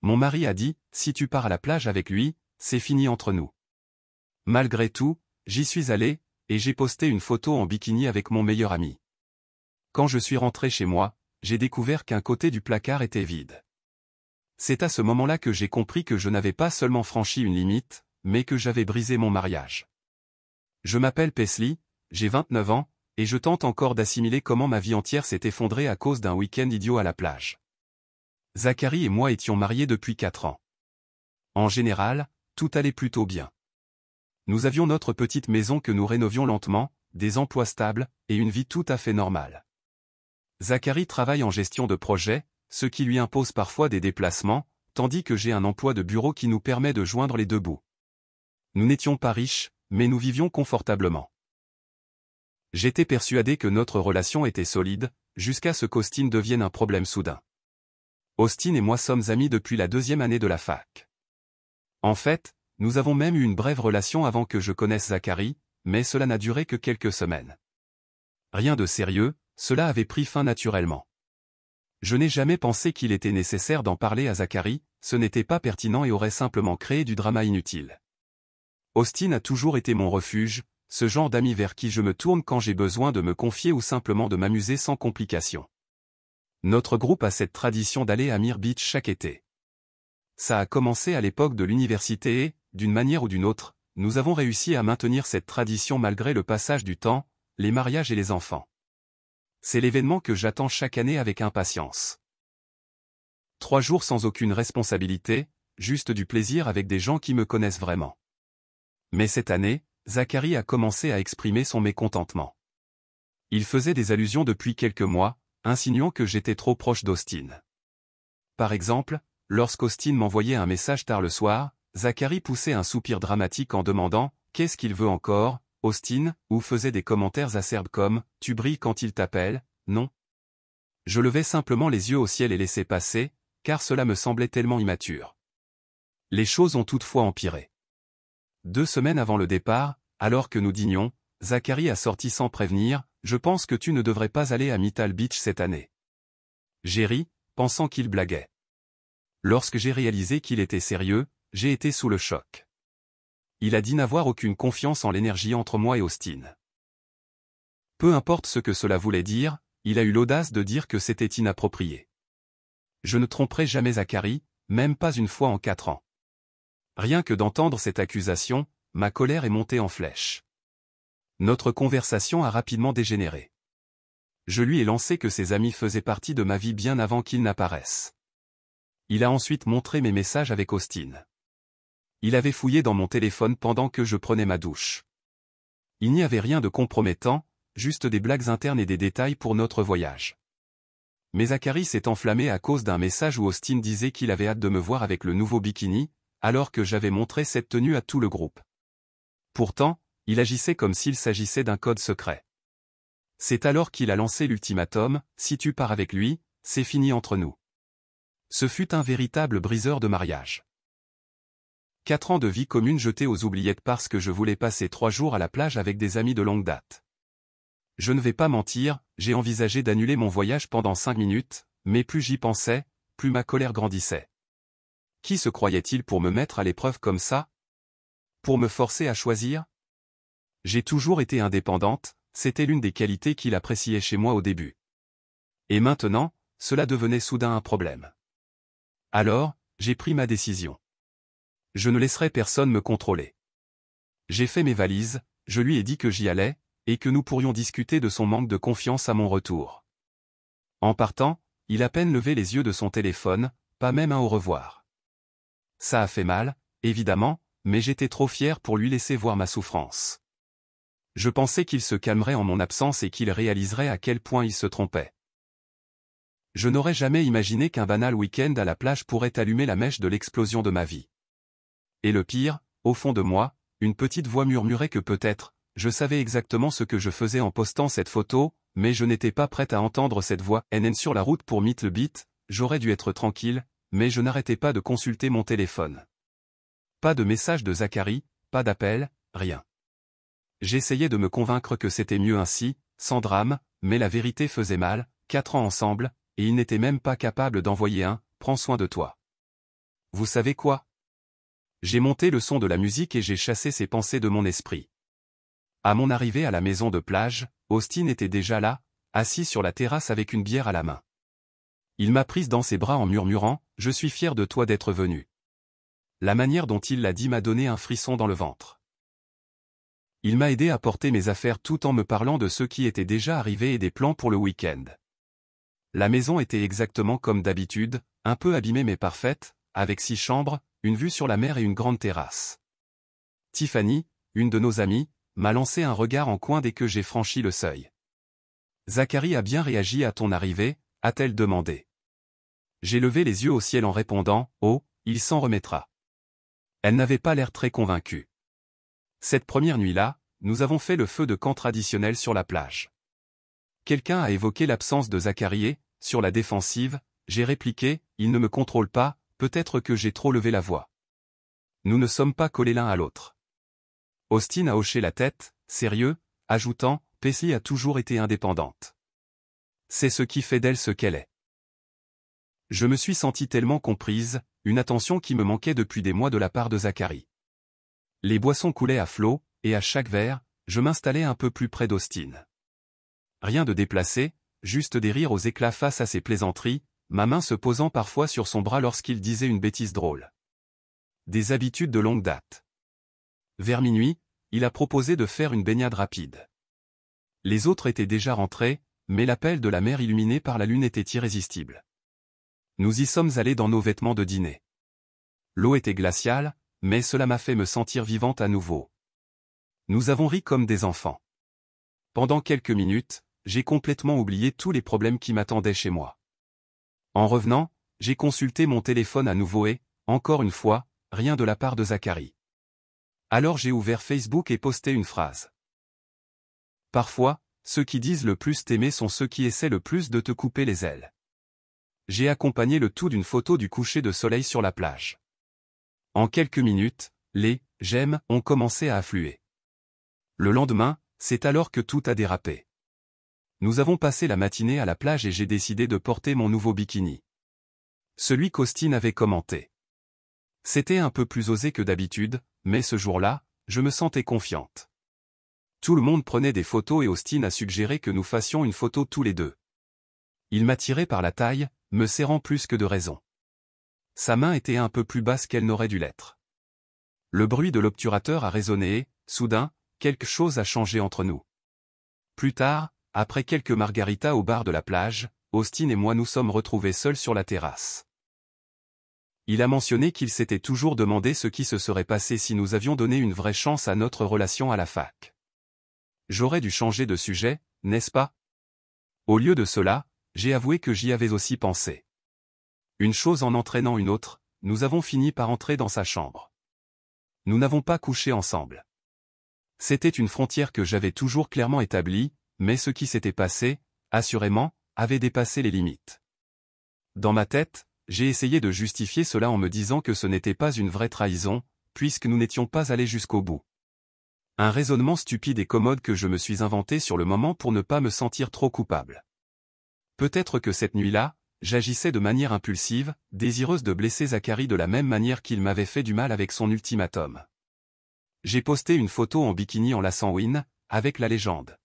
Mon mari a dit, si tu pars à la plage avec lui, c'est fini entre nous. Malgré tout, j'y suis allé, et j'ai posté une photo en bikini avec mon meilleur ami. Quand je suis rentré chez moi, j'ai découvert qu'un côté du placard était vide. C'est à ce moment-là que j'ai compris que je n'avais pas seulement franchi une limite, mais que j'avais brisé mon mariage. Je m'appelle Paisley, j'ai 29 ans, et je tente encore d'assimiler comment ma vie entière s'est effondrée à cause d'un week-end idiot à la plage. Zachary et moi étions mariés depuis 4 ans. En général, tout allait plutôt bien. Nous avions notre petite maison que nous rénovions lentement, des emplois stables, et une vie tout à fait normale. Zachary travaille en gestion de projet, ce qui lui impose parfois des déplacements, tandis que j'ai un emploi de bureau qui nous permet de joindre les deux bouts. Nous n'étions pas riches, mais nous vivions confortablement. J'étais persuadé que notre relation était solide, jusqu'à ce qu'Austin devienne un problème soudain. Austin et moi sommes amis depuis la 2e année de la fac. En fait, nous avons même eu une brève relation avant que je connaisse Zachary, mais cela n'a duré que quelques semaines. Rien de sérieux, cela avait pris fin naturellement. Je n'ai jamais pensé qu'il était nécessaire d'en parler à Zachary, ce n'était pas pertinent et aurait simplement créé du drama inutile. Austin a toujours été mon refuge, ce genre d'ami vers qui je me tourne quand j'ai besoin de me confier ou simplement de m'amuser sans complications. Notre groupe a cette tradition d'aller à Myrtle Beach chaque été. Ça a commencé à l'époque de l'université et, d'une manière ou d'une autre, nous avons réussi à maintenir cette tradition malgré le passage du temps, les mariages et les enfants. C'est l'événement que j'attends chaque année avec impatience. 3 jours sans aucune responsabilité, juste du plaisir avec des gens qui me connaissent vraiment. Mais cette année, Zachary a commencé à exprimer son mécontentement. Il faisait des allusions depuis quelques mois, insinuant que j'étais trop proche d'Austin. Par exemple, lorsqu'Austin m'envoyait un message tard le soir, Zachary poussait un soupir dramatique en demandant « Qu'est-ce qu'il veut encore, Austin ?» ou faisait des commentaires acerbes comme « Tu brilles quand il t'appelle, non ?» Je levais simplement les yeux au ciel et laissais passer, car cela me semblait tellement immature. Les choses ont toutefois empiré. 2 semaines avant le départ, alors que nous dînions, Zachary a sorti sans prévenir « Je pense que tu ne devrais pas aller à Myrtle Beach cette année. » J'ai ri, pensant qu'il blaguait. Lorsque j'ai réalisé qu'il était sérieux, j'ai été sous le choc. Il a dit n'avoir aucune confiance en l'énergie entre moi et Austin. Peu importe ce que cela voulait dire, il a eu l'audace de dire que c'était inapproprié. Je ne tromperai jamais Zachary, même pas une fois en 4 ans. Rien que d'entendre cette accusation, ma colère est montée en flèche. Notre conversation a rapidement dégénéré. Je lui ai lancé que ses amis faisaient partie de ma vie bien avant qu'ils n'apparaissent. Il a ensuite montré mes messages avec Austin. Il avait fouillé dans mon téléphone pendant que je prenais ma douche. Il n'y avait rien de compromettant, juste des blagues internes et des détails pour notre voyage. Mais Zachary s'est enflammé à cause d'un message où Austin disait qu'il avait hâte de me voir avec le nouveau bikini, alors que j'avais montré cette tenue à tout le groupe. Pourtant, il agissait comme s'il s'agissait d'un code secret. C'est alors qu'il a lancé l'ultimatum, si tu pars avec lui, c'est fini entre nous. Ce fut un véritable briseur de mariage. 4 ans de vie commune jetés aux oubliettes parce que je voulais passer 3 jours à la plage avec des amis de longue date. Je ne vais pas mentir, j'ai envisagé d'annuler mon voyage pendant 5 minutes, mais plus j'y pensais, plus ma colère grandissait. Qui se croyait-il pour me mettre à l'épreuve comme ça? Pour me forcer à choisir? J'ai toujours été indépendante, c'était l'une des qualités qu'il appréciait chez moi au début. Et maintenant, cela devenait soudain un problème. Alors, j'ai pris ma décision. Je ne laisserai personne me contrôler. J'ai fait mes valises, je lui ai dit que j'y allais, et que nous pourrions discuter de son manque de confiance à mon retour. En partant, il a à peine levé les yeux de son téléphone, pas même un au revoir. Ça a fait mal, évidemment, mais j'étais trop fier pour lui laisser voir ma souffrance. Je pensais qu'il se calmerait en mon absence et qu'il réaliserait à quel point il se trompait. Je n'aurais jamais imaginé qu'un banal week-end à la plage pourrait allumer la mèche de l'explosion de ma vie. Et le pire, au fond de moi, une petite voix murmurait que peut-être, je savais exactement ce que je faisais en postant cette photo, mais je n'étais pas prête à entendre cette voix. Sur la route pour Myrtle Beach, j'aurais dû être tranquille, mais je n'arrêtais pas de consulter mon téléphone. Pas de message de Zachary, pas d'appel, rien. J'essayais de me convaincre que c'était mieux ainsi, sans drame, mais la vérité faisait mal, 4 ans ensemble, et il n'était même pas capable d'envoyer un « prends soin de toi ». vous savez quoi? J'ai monté le son de la musique et j'ai chassé ces pensées de mon esprit. À mon arrivée à la maison de plage, Austin était déjà là, assis sur la terrasse avec une bière à la main. Il m'a prise dans ses bras en murmurant « Je suis fier de toi d'être venu ». La manière dont il l'a dit m'a donné un frisson dans le ventre. Il m'a aidé à porter mes affaires tout en me parlant de ce qui était déjà arrivé et des plans pour le week-end. La maison était exactement comme d'habitude, un peu abîmée mais parfaite, avec 6 chambres, une vue sur la mer et une grande terrasse. Tiffany, une de nos amies, m'a lancé un regard en coin dès que j'ai franchi le seuil. « Zachary a bien réagi à ton arrivée ?» a-t-elle demandé. J'ai levé les yeux au ciel en répondant « Oh, il s'en remettra ». Elle n'avait pas l'air très convaincue. Cette première nuit-là, nous avons fait le feu de camp traditionnel sur la plage. Quelqu'un a évoqué l'absence de Zachary et, sur la défensive, j'ai répliqué « Il ne me contrôle pas, peut-être que j'ai trop levé la voix ». Nous ne sommes pas collés l'un à l'autre. Austin a hoché la tête, sérieux, ajoutant « Paisley a toujours été indépendante. C'est ce qui fait d'elle ce qu'elle est. » Je me suis sentie tellement comprise, une attention qui me manquait depuis des mois de la part de Zachary. Les boissons coulaient à flot, et à chaque verre, je m'installais un peu plus près d'Austin. Rien de déplacé, juste des rires aux éclats face à ses plaisanteries, ma main se posant parfois sur son bras lorsqu'il disait une bêtise drôle. Des habitudes de longue date. Vers minuit, il a proposé de faire une baignade rapide. Les autres étaient déjà rentrés, mais l'appel de la mer illuminée par la lune était irrésistible. Nous y sommes allés dans nos vêtements de dîner. L'eau était glaciale, mais cela m'a fait me sentir vivante à nouveau. Nous avons ri comme des enfants. Pendant quelques minutes, j'ai complètement oublié tous les problèmes qui m'attendaient chez moi. En revenant, j'ai consulté mon téléphone à nouveau et, encore une fois, rien de la part de Zachary. Alors j'ai ouvert Facebook et posté une phrase. Parfois, ceux qui disent le plus t'aimer sont ceux qui essaient le plus de te couper les ailes. J'ai accompagné le tout d'une photo du coucher de soleil sur la plage. En quelques minutes, les « j'aime » ont commencé à affluer. Le lendemain, c'est alors que tout a dérapé. Nous avons passé la matinée à la plage et j'ai décidé de porter mon nouveau bikini. Celui qu'Austin avait commenté. C'était un peu plus osé que d'habitude, mais ce jour-là, je me sentais confiante. Tout le monde prenait des photos et Austin a suggéré que nous fassions une photo tous les deux. Il m'a tiré par la taille, me serrant plus que de raison. Sa main était un peu plus basse qu'elle n'aurait dû l'être. Le bruit de l'obturateur a résonné et, soudain, quelque chose a changé entre nous. Plus tard, après quelques margaritas au bar de la plage, Austin et moi nous sommes retrouvés seuls sur la terrasse. Il a mentionné qu'il s'était toujours demandé ce qui se serait passé si nous avions donné une vraie chance à notre relation à la fac. J'aurais dû changer de sujet, n'est-ce pas? Au lieu de cela, j'ai avoué que j'y avais aussi pensé. Une chose en entraînant une autre, nous avons fini par entrer dans sa chambre. Nous n'avons pas couché ensemble. C'était une frontière que j'avais toujours clairement établie, mais ce qui s'était passé, assurément, avait dépassé les limites. Dans ma tête, j'ai essayé de justifier cela en me disant que ce n'était pas une vraie trahison, puisque nous n'étions pas allés jusqu'au bout. Un raisonnement stupide et commode que je me suis inventé sur le moment pour ne pas me sentir trop coupable. Peut-être que cette nuit-là, j'agissais de manière impulsive, désireuse de blesser Zachary de la même manière qu'il m'avait fait du mal avec son ultimatum. J'ai posté une photo en bikini enlaçant Win, avec la légende.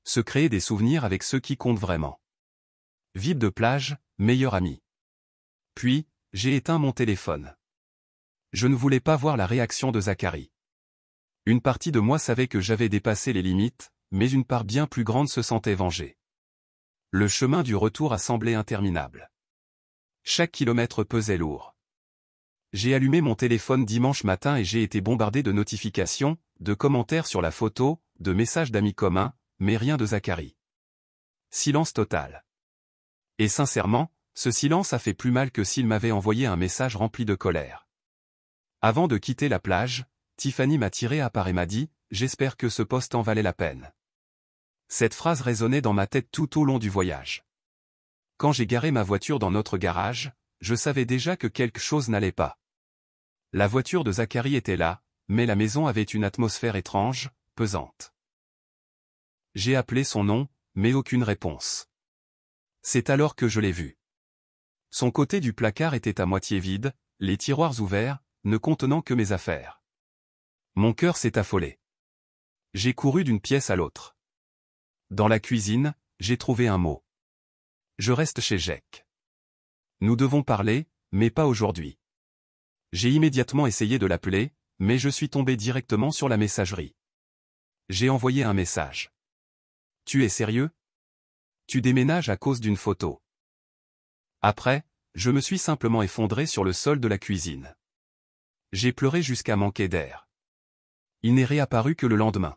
Se créer des souvenirs avec ceux qui comptent vraiment. Vibe de plage, meilleur ami. Puis, j'ai éteint mon téléphone. Je ne voulais pas voir la réaction de Zachary. Une partie de moi savait que j'avais dépassé les limites, mais une part bien plus grande se sentait vengée. Le chemin du retour a semblé interminable. Chaque kilomètre pesait lourd. J'ai allumé mon téléphone dimanche matin et j'ai été bombardé de notifications, de commentaires sur la photo, de messages d'amis communs, mais rien de Zachary. Silence total. Et sincèrement, ce silence a fait plus mal que s'il m'avait envoyé un message rempli de colère. Avant de quitter la plage, Tiffany m'a tiré à part et m'a dit « J'espère que ce poste en valait la peine ». Cette phrase résonnait dans ma tête tout au long du voyage. Quand j'ai garé ma voiture dans notre garage, je savais déjà que quelque chose n'allait pas. La voiture de Zachary était là, mais la maison avait une atmosphère étrange, pesante. J'ai appelé son nom, mais aucune réponse. C'est alors que je l'ai vu. Son côté du placard était à moitié vide, les tiroirs ouverts, ne contenant que mes affaires. Mon cœur s'est affolé. J'ai couru d'une pièce à l'autre. Dans la cuisine, j'ai trouvé un mot. Je reste chez Jack. Nous devons parler, mais pas aujourd'hui. J'ai immédiatement essayé de l'appeler, mais je suis tombé directement sur la messagerie. J'ai envoyé un message. Tu es sérieux? Tu déménages à cause d'une photo. Après, je me suis simplement effondré sur le sol de la cuisine. J'ai pleuré jusqu'à manquer d'air. Il n'est réapparu que le lendemain.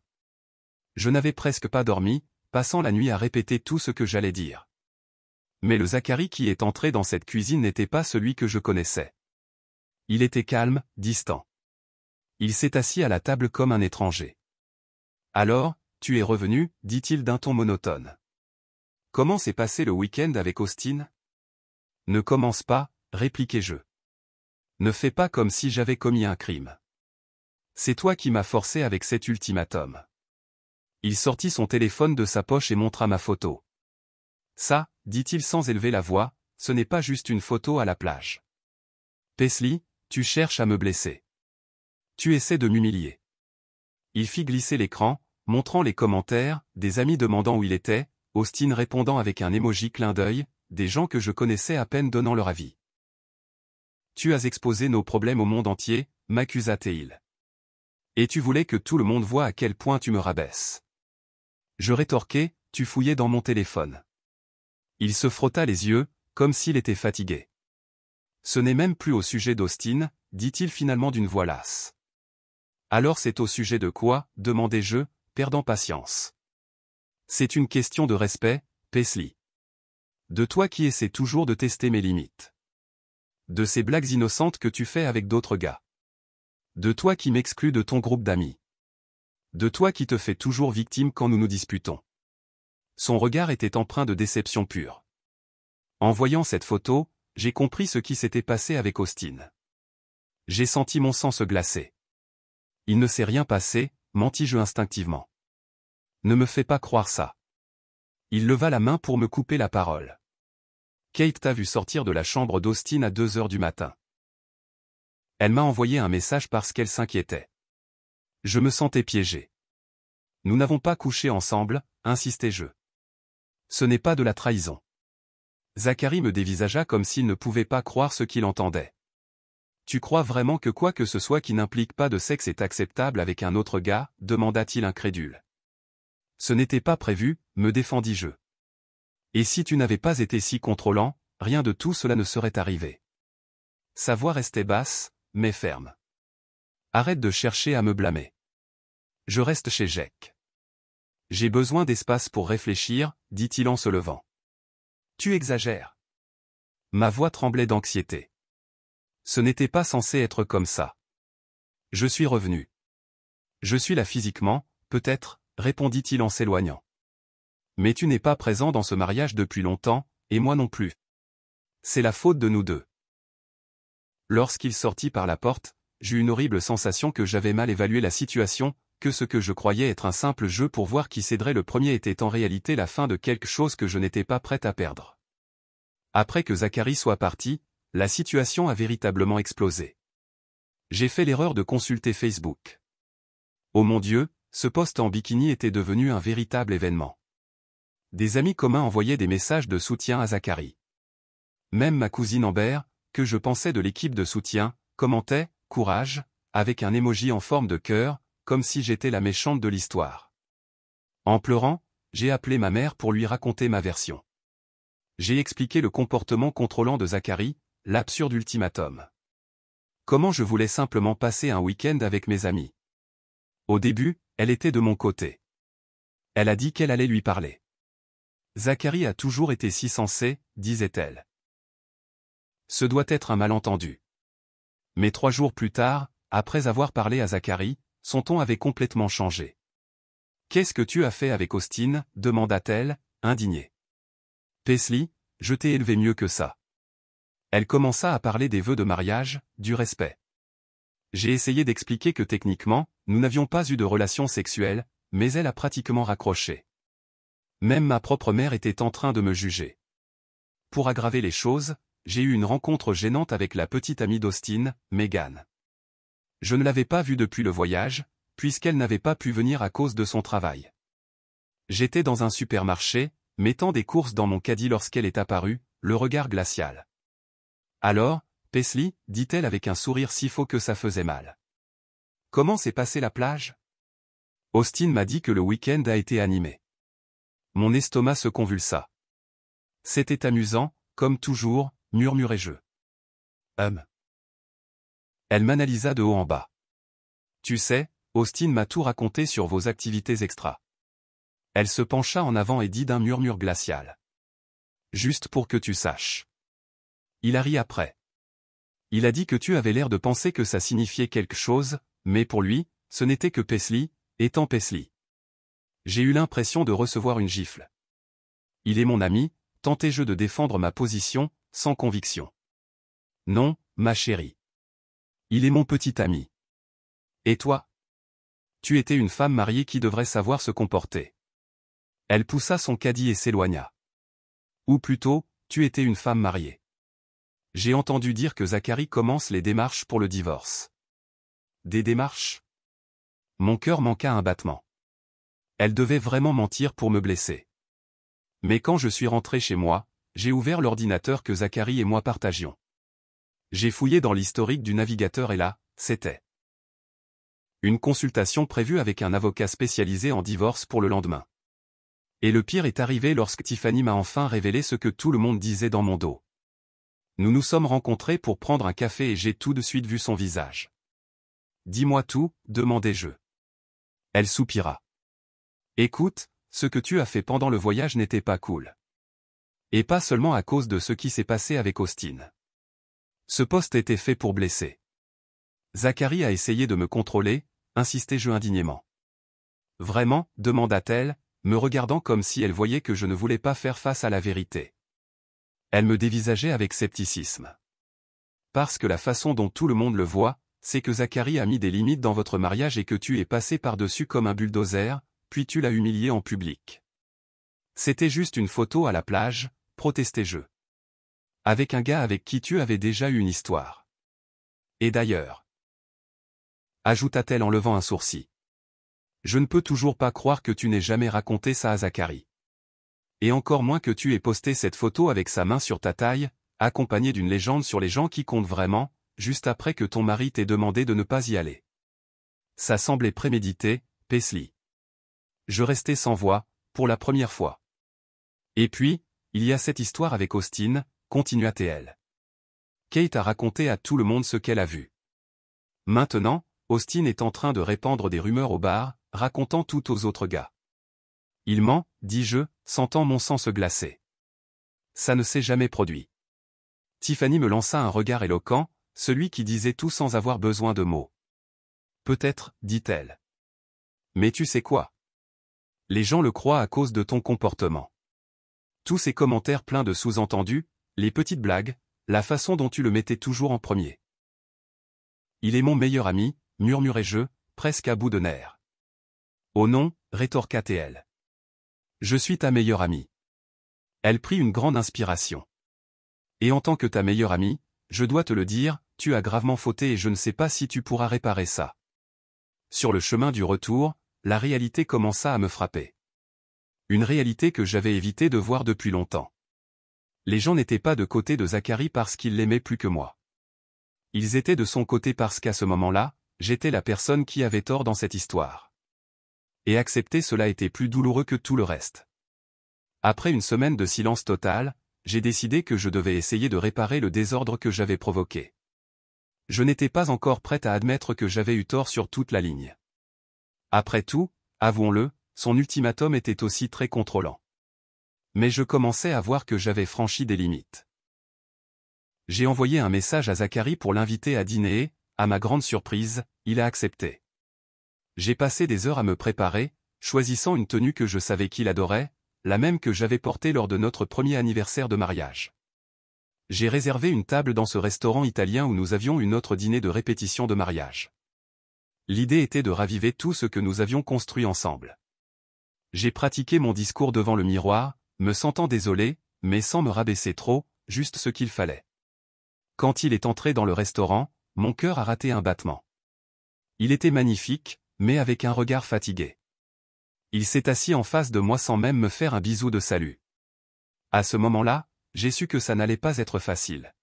Je n'avais presque pas dormi, passant la nuit à répéter tout ce que j'allais dire. Mais le Zachary qui est entré dans cette cuisine n'était pas celui que je connaissais. Il était calme, distant. Il s'est assis à la table comme un étranger. Alors, tu es revenu, dit-il d'un ton monotone. Comment s'est passé le week-end avec Austin? Ne commence pas, répliquai-je. Ne fais pas comme si j'avais commis un crime. C'est toi qui m'as forcé avec cet ultimatum. Il sortit son téléphone de sa poche et montra ma photo. Ça, dit-il sans élever la voix, ce n'est pas juste une photo à la plage. Paisley, tu cherches à me blesser. Tu essaies de m'humilier. Il fit glisser l'écran, montrant les commentaires, des amis demandant où il était, Austin répondant avec un emoji clin d'œil, des gens que je connaissais à peine donnant leur avis. Tu as exposé nos problèmes au monde entier, m'accusa-t-il. Et tu voulais que tout le monde voie à quel point tu me rabaisses. Je rétorquai, tu fouillais dans mon téléphone. Il se frotta les yeux, comme s'il était fatigué. Ce n'est même plus au sujet d'Austin, dit-il finalement d'une voix lasse. Alors c'est au sujet de quoi, demandai-je, perdant patience. C'est une question de respect, Paisley. De toi qui essaie toujours de tester mes limites. De ces blagues innocentes que tu fais avec d'autres gars. De toi qui m'exclus de ton groupe d'amis. De toi qui te fais toujours victime quand nous nous disputons. Son regard était empreint de déception pure. En voyant cette photo, j'ai compris ce qui s'était passé avec Austin. J'ai senti mon sang se glacer. Il ne s'est rien passé, mentis-je instinctivement. Ne me fais pas croire ça. Il leva la main pour me couper la parole. Kate t'a vu sortir de la chambre d'Austin à 2 heures du matin. Elle m'a envoyé un message parce qu'elle s'inquiétait. Je me sentais piégé. Nous n'avons pas couché ensemble, insistai-je. Ce n'est pas de la trahison. Zachary me dévisagea comme s'il ne pouvait pas croire ce qu'il entendait. Tu crois vraiment que quoi que ce soit qui n'implique pas de sexe est acceptable avec un autre gars, demanda-t-il incrédule. Ce n'était pas prévu, me défendis-je. Et si tu n'avais pas été si contrôlant, rien de tout cela ne serait arrivé. Sa voix restait basse, mais ferme. Arrête de chercher à me blâmer. Je reste chez Jack. J'ai besoin d'espace pour réfléchir, dit-il en se levant. Tu exagères. Ma voix tremblait d'anxiété. Ce n'était pas censé être comme ça. Je suis revenu. Je suis là physiquement, peut-être, répondit-il en s'éloignant. Mais tu n'es pas présent dans ce mariage depuis longtemps, et moi non plus. C'est la faute de nous deux. Lorsqu'il sortit par la porte, j'eus une horrible sensation que j'avais mal évalué la situation, que ce que je croyais être un simple jeu pour voir qui céderait le premier était en réalité la fin de quelque chose que je n'étais pas prêt à perdre. Après que Zachary soit parti, la situation a véritablement explosé. J'ai fait l'erreur de consulter Facebook. Oh mon Dieu, ce post en bikini était devenu un véritable événement. Des amis communs envoyaient des messages de soutien à Zachary. Même ma cousine Amber, que je pensais de l'équipe de soutien, commentait « Courage » avec un emoji en forme de cœur, comme si j'étais la méchante de l'histoire. En pleurant, j'ai appelé ma mère pour lui raconter ma version. J'ai expliqué le comportement contrôlant de Zachary, l'absurde ultimatum. Comment je voulais simplement passer un week-end avec mes amis. Au début, elle était de mon côté. Elle a dit qu'elle allait lui parler. Zachary a toujours été si sensé, disait-elle. Ce doit être un malentendu. Mais 3 jours plus tard, après avoir parlé à Zachary, son ton avait complètement changé. « Qu'est-ce que tu as fait avec Austin » demanda-t-elle, indignée. « Paisley, je t'ai élevé mieux que ça. » Elle commença à parler des vœux de mariage, du respect. J'ai essayé d'expliquer que techniquement, nous n'avions pas eu de relation sexuelle, mais elle a pratiquement raccroché. Même ma propre mère était en train de me juger. Pour aggraver les choses, j'ai eu une rencontre gênante avec la petite amie d'Austin, Megan. Je ne l'avais pas vue depuis le voyage, puisqu'elle n'avait pas pu venir à cause de son travail. J'étais dans un supermarché, mettant des courses dans mon caddie lorsqu'elle est apparue, le regard glacial. « Alors, Paisley » dit-elle avec un sourire si faux que ça faisait mal. « Comment s'est passée la plage ?» Austin m'a dit que le week-end a été animé. Mon estomac se convulsa. « C'était amusant, comme toujours » murmurai-je. Elle m'analysa de haut en bas. « Tu sais, Austin m'a tout raconté sur vos activités extra. » Elle se pencha en avant et dit d'un murmure glacial. « Juste pour que tu saches. » Il a ri après. Il a dit que tu avais l'air de penser que ça signifiait quelque chose, mais pour lui, ce n'était que Paisley, étant Paisley. J'ai eu l'impression de recevoir une gifle. Il est mon ami, tentai-je de défendre ma position, sans conviction. Non, ma chérie. Il est mon petit ami. Et toi? Tu étais une femme mariée qui devrait savoir se comporter. Elle poussa son caddie et s'éloigna. Ou plutôt, tu étais une femme mariée. J'ai entendu dire que Zachary commence les démarches pour le divorce. Des démarches? Mon cœur manqua un battement. Elle devait vraiment mentir pour me blesser. Mais quand je suis rentré chez moi, j'ai ouvert l'ordinateur que Zachary et moi partagions. J'ai fouillé dans l'historique du navigateur et là, c'était une consultation prévue avec un avocat spécialisé en divorce pour le lendemain. Et le pire est arrivé lorsque Tiffany m'a enfin révélé ce que tout le monde disait dans mon dos. Nous nous sommes rencontrés pour prendre un café et j'ai tout de suite vu son visage. « Dis-moi tout » demandai-je. Elle soupira. « Écoute, ce que tu as fait pendant le voyage n'était pas cool. Et pas seulement à cause de ce qui s'est passé avec Austin. Ce poste était fait pour blesser. Zachary a essayé de me contrôler, insistai-je indignément. « Vraiment » demanda-t-elle, me regardant comme si elle voyait que je ne voulais pas faire face à la vérité. Elle me dévisageait avec scepticisme. « Parce que la façon dont tout le monde le voit, c'est que Zachary a mis des limites dans votre mariage et que tu es passé par-dessus comme un bulldozer, puis tu l'as humilié en public. C'était juste une photo à la plage, protestai-je. Avec un gars avec qui tu avais déjà eu une histoire. Et d'ailleurs, ajouta-t-elle en levant un sourcil. Je ne peux toujours pas croire que tu n'aies jamais raconté ça à Zachary. Et encore moins que tu aies posté cette photo avec sa main sur ta taille, accompagnée d'une légende sur les gens qui comptent vraiment, juste après que ton mari t'ait demandé de ne pas y aller. Ça semblait prémédité, Paisley. Je restai sans voix, pour la première fois. Et puis, il y a cette histoire avec Austin, continua-t-elle. Kate a raconté à tout le monde ce qu'elle a vu. Maintenant, Austin est en train de répandre des rumeurs au bar, racontant tout aux autres gars. Il ment, dis-je, sentant mon sang se glacer. Ça ne s'est jamais produit. Tiffany me lança un regard éloquent, celui qui disait tout sans avoir besoin de mots. Peut-être, dit-elle. Mais tu sais quoi? Les gens le croient à cause de ton comportement. Tous ces commentaires pleins de sous-entendus, les petites blagues, la façon dont tu le mettais toujours en premier. Il est mon meilleur ami, murmurai-je, presque à bout de nerfs. Oh non, rétorqua-t-elle. Je suis ta meilleure amie. Elle prit une grande inspiration. Et en tant que ta meilleure amie, je dois te le dire, tu as gravement fauté et je ne sais pas si tu pourras réparer ça. Sur le chemin du retour, la réalité commença à me frapper. Une réalité que j'avais évité de voir depuis longtemps. Les gens n'étaient pas de côté de Zachary parce qu'ils l'aimaient plus que moi. Ils étaient de son côté parce qu'à ce moment-là, j'étais la personne qui avait tort dans cette histoire. Et accepter cela était plus douloureux que tout le reste. Après une semaine de silence total, j'ai décidé que je devais essayer de réparer le désordre que j'avais provoqué. Je n'étais pas encore prête à admettre que j'avais eu tort sur toute la ligne. Après tout, avouons-le, son ultimatum était aussi très contrôlant. Mais je commençais à voir que j'avais franchi des limites. J'ai envoyé un message à Zachary pour l'inviter à dîner et, à ma grande surprise, il a accepté. J'ai passé des heures à me préparer, choisissant une tenue que je savais qu'il adorait, la même que j'avais portée lors de notre premier anniversaire de mariage. J'ai réservé une table dans ce restaurant italien où nous avions eu notre dîner de répétition de mariage. L'idée était de raviver tout ce que nous avions construit ensemble. J'ai pratiqué mon discours devant le miroir, me sentant désolé, mais sans me rabaisser trop, juste ce qu'il fallait. Quand il est entré dans le restaurant, mon cœur a raté un battement. Il était magnifique, mais avec un regard fatigué. Il s'est assis en face de moi sans même me faire un bisou de salut. À ce moment-là, j'ai su que ça n'allait pas être facile.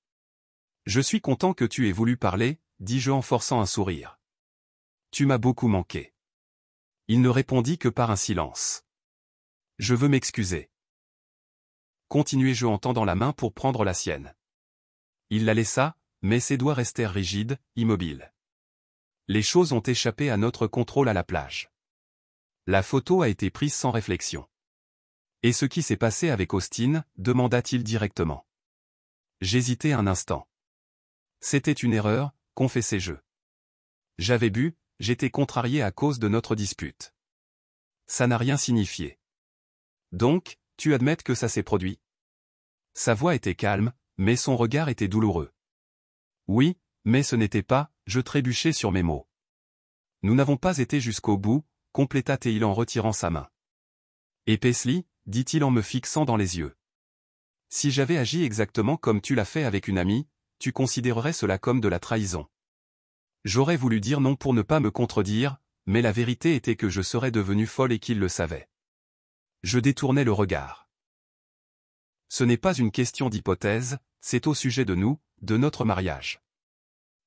Je suis content que tu aies voulu parler, dis-je en forçant un sourire. Tu m'as beaucoup manqué. Il ne répondit que par un silence. Je veux m'excuser. Continuai-je en tendant la main pour prendre la sienne. Il la laissa, mais ses doigts restèrent rigides, immobiles. Les choses ont échappé à notre contrôle à la plage. La photo a été prise sans réflexion. Et ce qui s'est passé avec Austin, demanda-t-il directement. J'hésitai un instant. C'était une erreur, confessai-je. J'avais bu, j'étais contrarié à cause de notre dispute. Ça n'a rien signifié. Donc, tu admets que ça s'est produit? Sa voix était calme, mais son regard était douloureux. Oui, mais ce n'était pas, je trébuchai sur mes mots. Nous n'avons pas été jusqu'au bout, compléta-t-il en retirant sa main. Et Paisley, dit-il en me fixant dans les yeux. Si j'avais agi exactement comme tu l'as fait avec une amie, tu considérerais cela comme de la trahison. J'aurais voulu dire non pour ne pas me contredire, mais la vérité était que je serais devenue folle et qu'il le savait. Je détournai le regard. Ce n'est pas une question d'hypothèse, c'est au sujet de nous, de notre mariage.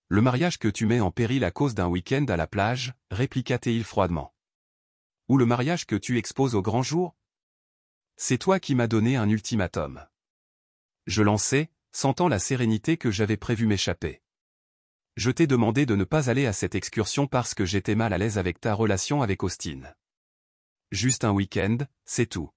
Le mariage que tu mets en péril à cause d'un week-end à la plage, répliqua-t-il froidement. Ou le mariage que tu exposes au grand jour? C'est toi qui m'as donné un ultimatum. Je lançai, sentant la sérénité que j'avais prévu m'échapper. Je t'ai demandé de ne pas aller à cette excursion parce que j'étais mal à l'aise avec ta relation avec Austin. Juste un week-end, c'est tout.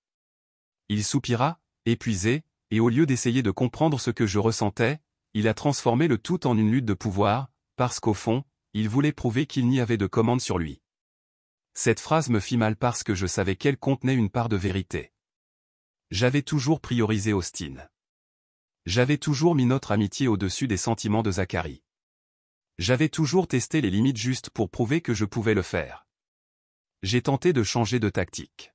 Il soupira, épuisé, et au lieu d'essayer de comprendre ce que je ressentais, il a transformé le tout en une lutte de pouvoir, parce qu'au fond, il voulait prouver qu'il n'y avait de commande sur lui. Cette phrase me fit mal parce que je savais qu'elle contenait une part de vérité. J'avais toujours priorisé Austin. J'avais toujours mis notre amitié au-dessus des sentiments de Zachary. J'avais toujours testé les limites juste pour prouver que je pouvais le faire. J'ai tenté de changer de tactique.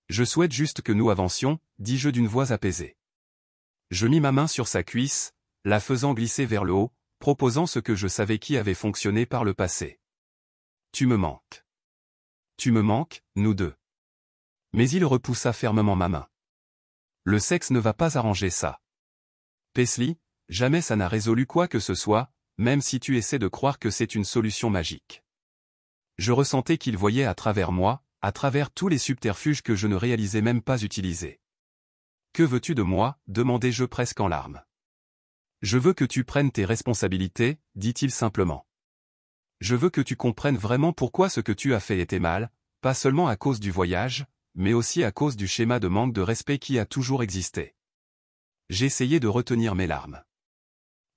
Je souhaite juste que nous avancions, dis-je d'une voix apaisée. Je mis ma main sur sa cuisse, la faisant glisser vers le haut, proposant ce que je savais qui avait fonctionné par le passé. Tu me manques. Tu me manques, nous deux. Mais il repoussa fermement ma main. Le sexe ne va pas arranger ça. Paisley, jamais ça n'a résolu quoi que ce soit, même si tu essaies de croire que c'est une solution magique. Je ressentais qu'il voyait à travers moi, à travers tous les subterfuges que je ne réalisais même pas utiliser. Que veux-tu de moi, demandai-je presque en larmes. Je veux que tu prennes tes responsabilités, dit-il simplement. Je veux que tu comprennes vraiment pourquoi ce que tu as fait était mal, pas seulement à cause du voyage, mais aussi à cause du schéma de manque de respect qui a toujours existé. J'essayais de retenir mes larmes.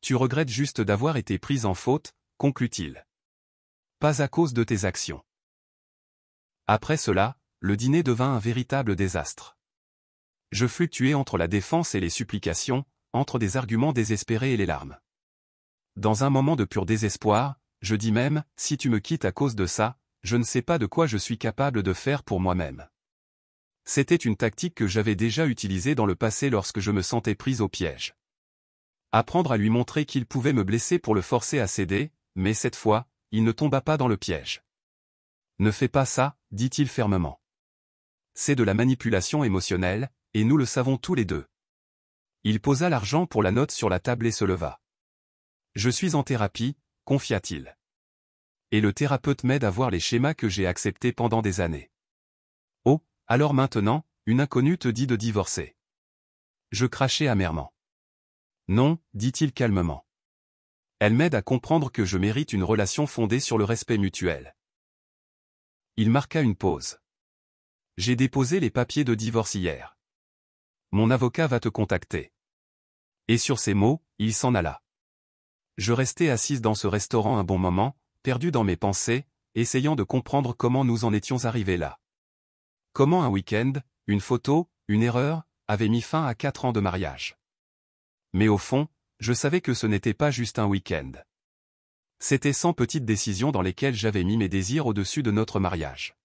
Tu regrettes juste d'avoir été prise en faute, conclut-il. Pas à cause de tes actions. Après cela, le dîner devint un véritable désastre. Je fluctuais entre la défense et les supplications, entre des arguments désespérés et les larmes. Dans un moment de pur désespoir, je dis même, si tu me quittes à cause de ça, je ne sais pas de quoi je suis capable de faire pour moi-même. C'était une tactique que j'avais déjà utilisée dans le passé lorsque je me sentais prise au piège. Apprendre à lui montrer qu'il pouvait me blesser pour le forcer à céder, mais cette fois, il ne tomba pas dans le piège. Ne fais pas ça, dit-il fermement. C'est de la manipulation émotionnelle, et nous le savons tous les deux. Il posa l'argent pour la note sur la table et se leva. Je suis en thérapie, confia-t-il. Et le thérapeute m'aide à voir les schémas que j'ai acceptés pendant des années. Oh, alors maintenant, une inconnue te dit de divorcer. Je crachai amèrement. Non, dit-il calmement. Elle m'aide à comprendre que je mérite une relation fondée sur le respect mutuel. Il marqua une pause. J'ai déposé les papiers de divorce hier. Mon avocat va te contacter. Et sur ces mots, il s'en alla. Je restai assise dans ce restaurant un bon moment, perdu dans mes pensées, essayant de comprendre comment nous en étions arrivés là. Comment un week-end, une photo, une erreur, avait mis fin à 4 ans de mariage. Mais au fond, je savais que ce n'était pas juste un week-end. C'était 100 petites décisions dans lesquelles j'avais mis mes désirs au-dessus de notre mariage.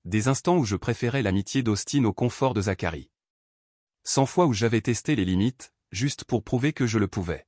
Des instants où je préférais l'amitié d'Austin au confort de Zachary. 100 fois où j'avais testé les limites, juste pour prouver que je le pouvais.